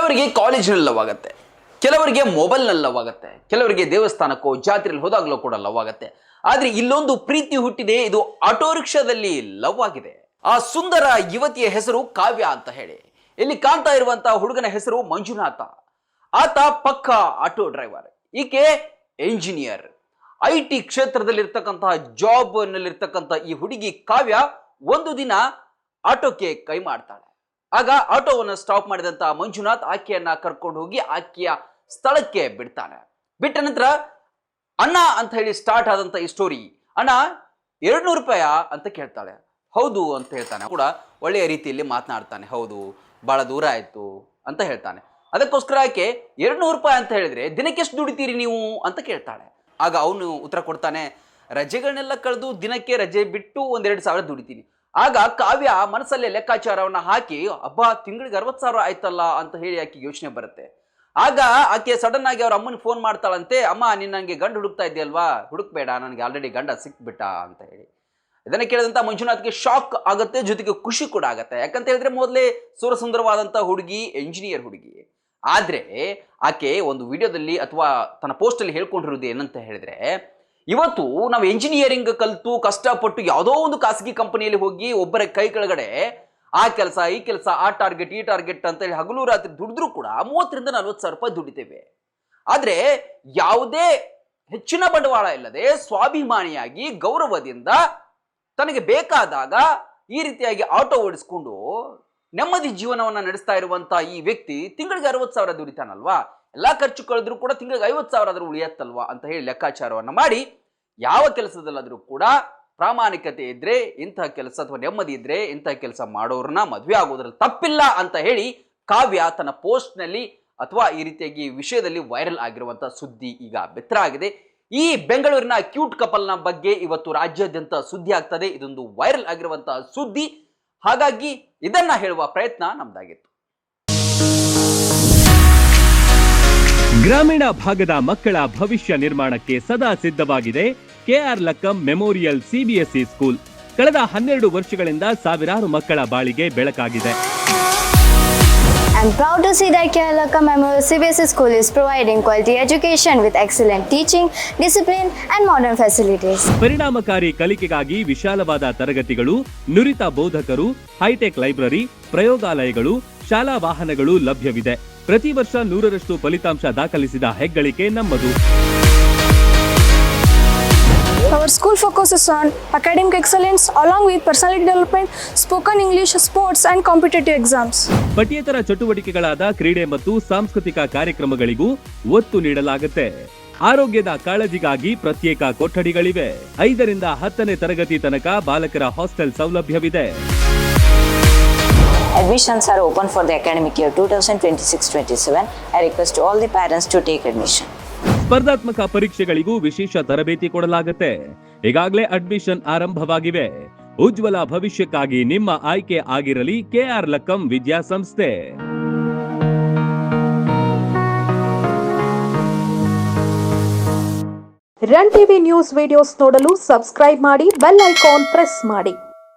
ಕೆಲವರಿಗೆ ಕಾಲೇಜಿನಲ್ಲಿ ಲವ್ ಆಗುತ್ತೆ, ಕೆಲವರಿಗೆ ಮೊಬೈಲ್ನಲ್ಲಿ ಲವ್ ಆಗುತ್ತೆ, ಕೆಲವರಿಗೆ ದೇವಸ್ಥಾನಕ್ಕೋ ಜಾತ್ರೆಯಲ್ಲಿ ಹೋದಾಗಲೂ ಕೂಡ ಲವ್ ಆಗುತ್ತೆ. ಆದ್ರೆ ಇಲ್ಲೊಂದು ಪ್ರೀತಿ ಹುಟ್ಟಿದೆ, ಇದು ಆಟೋ ರಿಕ್ಷಾದಲ್ಲಿ ಲವ್ ಆಗಿದೆ. ಆ ಸುಂದರ ಯುವತಿಯ ಹೆಸರು ಕಾವ್ಯ ಅಂತ ಹೇಳಿ. ಇಲ್ಲಿ ಕಾಣ್ತಾ ಇರುವಂತಹ ಹುಡುಗನ ಹೆಸರು ಮಂಜುನಾಥ. ಆತ ಪಕ್ಕ ಆಟೋ ಡ್ರೈವರ್, ಈಕೆ ಎಂಜಿನಿಯರ್. IT ಕ್ಷೇತ್ರದಲ್ಲಿರ್ತಕ್ಕಂತಹ ಜಾಬ್ ನಲ್ಲಿರ್ತಕ್ಕಂಥ ಈ ಹುಡುಗಿ ಕಾವ್ಯ ಒಂದು ದಿನ ಆಟೋಕ್ಕೆ ಕೈ ಮಾಡ್ತಾಳೆ. ಆಗ ಆಟೋವನ್ನು ಸ್ಟಾಪ್ ಮಾಡಿದಂತ ಮಂಜುನಾಥ್ ಆಕೆಯನ್ನ ಕರ್ಕೊಂಡು ಹೋಗಿ ಆಕೆಯ ಸ್ಥಳಕ್ಕೆ ಬಿಡ್ತಾನೆ. ಬಿಟ್ಟ ನಂತರ ಅಣ್ಣ ಅಂತ ಹೇಳಿ ಸ್ಟಾರ್ಟ್ ಆದಂತ ಈ ಸ್ಟೋರಿ. ಅಣ್ಣ 200 ರೂಪಾಯ ಅಂತ ಕೇಳ್ತಾಳೆ. ಹೌದು ಅಂತ ಹೇಳ್ತಾನೆ. ಕೂಡ ಒಳ್ಳೆಯ ರೀತಿಯಲ್ಲಿ ಮಾತನಾಡ್ತಾನೆ. ಹೌದು, ಬಹಳ ದೂರ ಆಯ್ತು ಅಂತ ಹೇಳ್ತಾನೆ. ಅದಕ್ಕೋಸ್ಕರ ಆಕೆ 200 ರೂಪಾಯಿ ಅಂತ ಹೇಳಿದ್ರೆ ದಿನಕ್ಕೆ ಎಷ್ಟು ದುಡಿತೀರಿ ನೀವು ಅಂತ ಕೇಳ್ತಾಳೆ. ಆಗ ಅವನು ಉತ್ತರ ಕೊಡ್ತಾನೆ, ರಜೆಗಳನ್ನೆಲ್ಲ ಕಳೆದು ದಿನಕ್ಕೆ ರಜೆ ಬಿಟ್ಟು 1-2 ಸಾವಿರ ದುಡಿತೀನಿ. ಆಗ ಕಾವ್ಯ ಮನಸ್ಸಲ್ಲೇ ಲೆಕ್ಕಾಚಾರವನ್ನ ಹಾಕಿ, ಹಬ್ಬ ತಿಂಗಳಿಗೆ 60 ಸಾವಿರ ಆಯ್ತಲ್ಲ ಅಂತ ಹೇಳಿ ಆಕೆ ಯೋಚನೆ ಬರುತ್ತೆ. ಆಗ ಆಕೆ ಸಡನ್ ಆಗಿ ಅವ್ರ ಅಮ್ಮನಿಗೆ ಫೋನ್ ಮಾಡ್ತಾಳಂತೆ, ಅಮ್ಮ ನೀನ್ ನನಗೆ ಗಂಡ ಹುಡುಕ್ತಾ ಇದೆಯಲ್ವಾ, ಹುಡುಕ್ಬೇಡ, ನನಗೆ ಆಲ್ರೆಡಿ ಗಂಡ ಸಿಕ್ಬಿಟ್ಟ ಅಂತ ಹೇಳಿ. ಇದನ್ನ ಕೇಳಿದಂತ ಮಂಜುನಾಥ್ಗೆ ಶಾಕ್ ಆಗುತ್ತೆ, ಜೊತೆಗೆ ಖುಷಿ ಕೂಡ ಆಗತ್ತೆ. ಯಾಕಂತ ಹೇಳಿದ್ರೆ ಮೊದಲೇ ಸುರಸುಂದರವಾದಂತ ಹುಡುಗಿ, ಎಂಜಿನಿಯರ್ ಹುಡುಗಿ. ಆದ್ರೆ ಆಕೆ ಒಂದು ವಿಡಿಯೋದಲ್ಲಿ ಅಥವಾ ತನ್ನ ಪೋಸ್ಟ್ ಅಲ್ಲಿ ಹೇಳ್ಕೊಂಡಿರೋದು ಏನಂತ ಹೇಳಿದ್ರೆ, ಇವತ್ತು ನಾವು ಎಂಜಿನಿಯರಿಂಗ್ ಕಲಿತು ಕಷ್ಟಪಟ್ಟು ಯಾವುದೋ ಒಂದು ಖಾಸಗಿ ಕಂಪನಿಯಲ್ಲಿ ಹೋಗಿ ಒಬ್ಬರ ಕೈ ಕೆಳಗಡೆ ಆ ಕೆಲಸ ಈ ಕೆಲಸ ಆ ಟಾರ್ಗೆಟ್ ಈ ಟಾರ್ಗೆಟ್ ಅಂತ ಹೇಳಿ ಹಗಲು ರಾತ್ರಿ ದುಡಿದ್ರೂ ಕೂಡ 30-40 ಸಾವಿರ ರೂಪಾಯಿ ದುಡಿತೇವೆ. ಆದ್ರೆ ಯಾವುದೇ ಹೆಚ್ಚಿನ ಬಂಡವಾಳ ಇಲ್ಲದೆ ಸ್ವಾಭಿಮಾನಿಯಾಗಿ ಗೌರವದಿಂದ ತನಗೆ ಬೇಕಾದಾಗ ಈ ರೀತಿಯಾಗಿ ಆಟೋ ಓಡಿಸ್ಕೊಂಡು ನೆಮ್ಮದಿ ಜೀವನವನ್ನ ನಡೆಸ್ತಾ ಇರುವಂತ ಈ ವ್ಯಕ್ತಿ ತಿಂಗಳಿಗೆ 60 ಸಾವಿರ ದುಡಿತಾನಲ್ವಾ, ಎಲ್ಲಾ ಖರ್ಚು ಕಳೆದ್ರೂ ಕೂಡ ತಿಂಗಳಿಗೆ 50 ಸಾವಿರ ಆದ್ರೂ ಉಳಿಯತ್ತಲ್ವಾ ಅಂತ ಹೇಳಿ ಲೆಕ್ಕಾಚಾರವನ್ನ ಮಾಡಿ ಯಾವ ಕೆಲಸದಲ್ಲಾದ್ರೂ ಕೂಡ ಪ್ರಾಮಾಣಿಕತೆ ಇದ್ರೆ, ಇಂತಹ ಕೆಲಸ ಅಥವಾ ನೆಮ್ಮದಿ ಇದ್ರೆ ಇಂತಹ ಕೆಲಸ ಮಾಡೋರನ್ನ ಮದುವೆ ಆಗೋದ್ರಲ್ಲಿ ತಪ್ಪಿಲ್ಲ ಅಂತ ಹೇಳಿ ಕಾವ್ಯ ತನ್ನ ಪೋಸ್ಟ್ ನಲ್ಲಿ ಅಥವಾ ಈ ರೀತಿಯಾಗಿ ವಿಷಯದಲ್ಲಿ ವೈರಲ್ ಆಗಿರುವಂತಹ ಸುದ್ದಿ ಈಗ ಬೆತ್ತರ ಆಗಿದೆ. ಈ ಬೆಂಗಳೂರಿನ ಕ್ಯೂಟ್ ಕಪಲ್ನ ಬಗ್ಗೆ ಇವತ್ತು ರಾಜ್ಯಾದ್ಯಂತ ಸುದ್ದಿ ಆಗ್ತದೆ. ಇದೊಂದು ವೈರಲ್ ಆಗಿರುವಂತಹ ಸುದ್ದಿ, ಹಾಗಾಗಿ ಇದನ್ನ ಹೇಳುವ ಪ್ರಯತ್ನ ನಮ್ದಾಗಿತ್ತು. ಗ್ರಾಮೀಣ ಭಾಗದ ಮಕ್ಕಳ ಭವಿಷ್ಯ ನಿರ್ಮಾಣಕ್ಕೆ ಸದಾ ಸಿದ್ಧವಾಗಿದೆ KR Lakkam memorial CBSE school. ಕಳೆದ 12 ವರ್ಷಗಳಿಂದ ಸಾವಿರಾರು ಮಕ್ಕಳ ಬಾಳಿಗೆ ಬೆಳಕಾಗಿದೆ. I am proud to see that KR Lakkam Memorial CBSE School is providing quality education with excellent teaching, discipline and modern facilities. ಪರಿಣಾಮಕಾರಿ ಕಲಿಕೆಗಾಗಿ ವಿಶಾಲವಾದ ತರಗತಿಗಳು, ನುರಿತ ಬೋಧಕರು, ಹೈಟೆಕ್ ಲೈಬ್ರರಿ, ಪ್ರಯೋಗಾಲಯಗಳು, ಶಾಲಾ ವಾಹನಗಳು ಲಭ್ಯವಿದೆ. ಪ್ರತಿ ವರ್ಷ 100ರಷ್ಟು ಫಲಿತಾಂಶ ದಾಖಲಿಸಿದ ಹೆಗ್ಗಳಿಕೆ ನಮ್ಮದು. Our school focuses on academic excellence along with personality development, spoken English, sports and competitive exams. ಪಠ್ಯೇತರ ಚಟುವಟಿಕೆಗಳಾದ ಕ್ರೀಡೆ ಮತ್ತು ಸಾಂಸ್ಕೃತಿಕ ಕಾರ್ಯಕ್ರಮಗಳಿಗೂ ಒತ್ತು ನೀಡಲಾಗುತ್ತೆ. ಆರೋಗ್ಯದ ಕಾಳಜಿಗಾಗಿ ಪ್ರತ್ಯೇಕ ಕೊಠಡಿಗಳಿವೆ. 5ರಿಂದ 10ನೇ ತರಗತಿ ತನಕ ಬಾಲಕರ ಹಾಸ್ಟೆಲ್ ಸೌಲಭ್ಯವಿದೆ. Admissions are open for the academic year 2026-27. I request all the parents to take admission. ಸ್ಪರ್ಧಾತ್ಮಕ ಪರೀಕ್ಷೆಗಳಿಗೂ ವಿಶೇಷ ತರಬೇತಿ ಕೊಡಲಾಗುತ್ತೆ. ಈಗಾಗಲೇ ಅಡ್ಮಿಷನ್ ಆರಂಭವಾಗಿವೆ. ಉಜ್ವಲ ಭವಿಷ್ಯಕ್ಕಾಗಿ ನಿಮ್ಮ ಆಯ್ಕೆ ಆಗಿರಲಿ KR ಲಕ್ಕಂ ವಿದ್ಯಾಸಂಸ್ಥೆ. ರನ್ ಟಿವಿ ನ್ಯೂಸ್ ವಿಡಿಯೋಸ್ ನೋಡಲು ಸಬ್ಸ್ಕ್ರೈಬ್ ಮಾಡಿ, ಬೆಲ್ ಐಕಾನ್ ಪ್ರೆಸ್ ಮಾಡಿ.